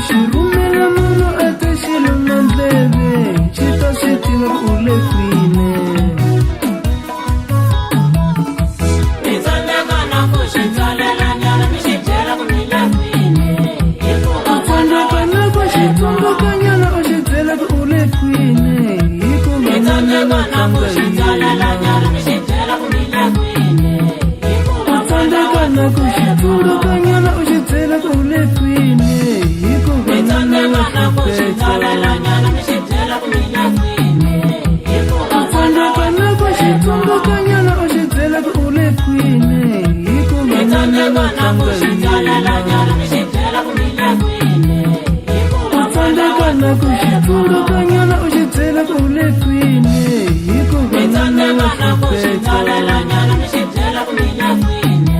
xirhumela munhu a ta xilo na ndleve xi ta swi tiva ku u le kwini. Mi tsandzeka na ku xi tsalela nyana mi xi byela ku mi le kwini, hikuva tsandzeka na ku xi tsundzuka nyana u xi byela ku u le kwini, hikuva mi tsandzeka na ku xi tsalela nyana mi xi byela ku mi le kwini, hikuva tsandzeka na ku xi tsundzuka nyana u xi byela ku u le kwini, hikuva mi tsandzeka na ku xi tsalela nyana mi xi byela ku mi le kwini, hikuva tsandzeka na ku xi tsundzuka nyana u xi byela ku u le kwini, hikuva mi tsandzeka na ku xi tsalela nyana mi xi byela ku mi le kwini, hikuva tsandzeka na ku xi tsundzuka nyana u xi byela ku u le kwini, hikuva mi tsandzeka na ku xi tsalela nyana mi xi byela ku mi le kwini,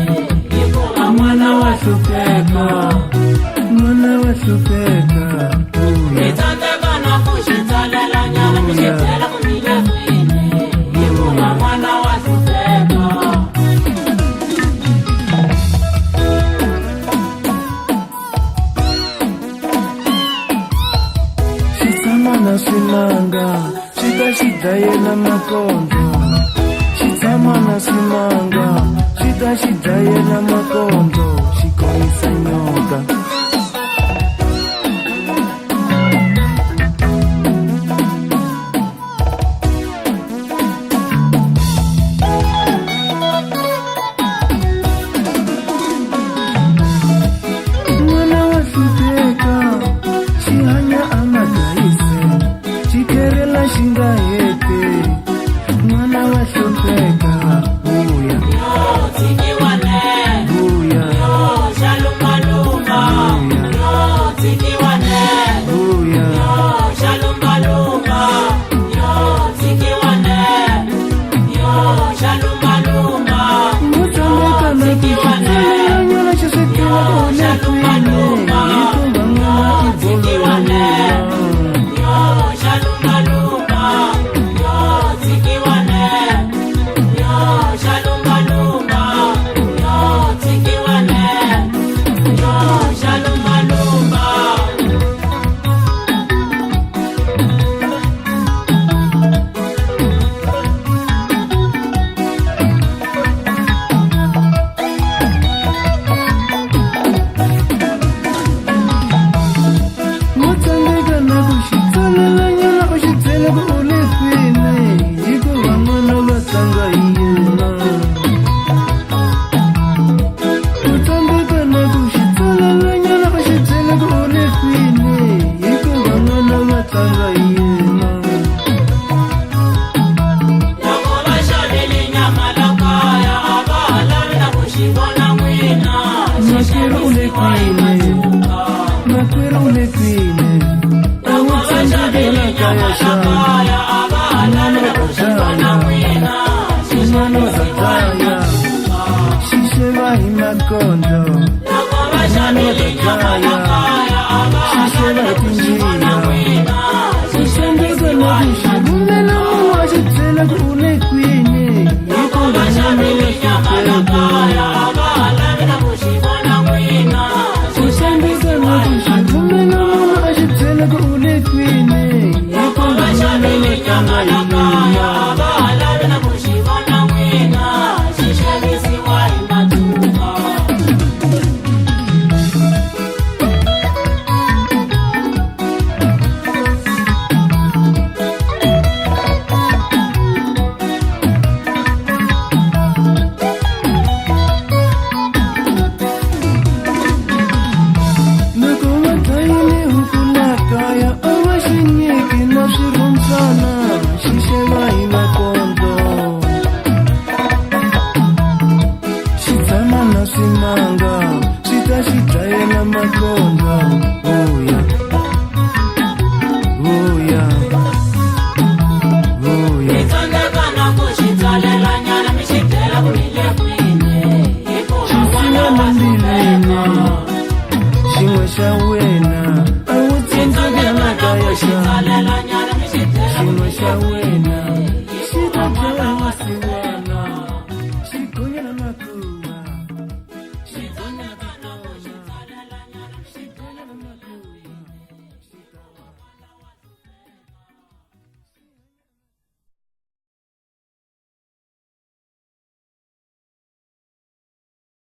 hikuva n'wana wa hlupheka, n'wana wa hlupheka. mi tsandzeka na ku xi tsalela nyana mi xi byela ku mi le kwini, hikuva n'wana wa hlupheka. Xi tshama na swimanga xi ta xi dlayela makondlo, xi tshama na swimanga xi ta xi dlayela makondlo, xi khomisa nyoka. N'wana wa hlupheka xi hanya a nga dlayise, xi tlhelela xi nga heti. N'wana wa hlupheka vuya Yo tsikiwa le, vuya yo xalumbalumba, yo tsikiwa le, vuya yo xalumbalumba, yo tsikiwa le, yo xalumbalumba, mo tsandzeka na ku xi tsalela nyana xi swi tiva ku u le kwini, hikuva n'wana i tsikiwa le, bolo. yo xalumbalumba, yo tsikiwa le, yo xalumbalumba, yo tsikiwa le, yo xalumbalumba. Mo tsandzeka na ku xi tsalela nyana u xi byela ku u le kwini, hikuva n'wana va tlanga hi yena. Mo tsandzeka na ku xi tsalela nyana u xi byela ku u le kwini, hikuva n'wana va tlanga hi yena. Loko va xavile nyama la kaya a va ha lavi na ku xi vona n'wina, xi Makwerhu u le xavisiwa hi kwini, matluka. makwerhu u le kwini, a wu Loko va xavile tsandzekela kaya nyama la xana. kaya a va ha lavi na ku xi vona n'wina, xi N'wana wa xavisiwa hi dlaya, matluka. xi xeva hi makondlo, Loko va xavile nyama la kaya a va xi ha xeva lavi hi na ku xi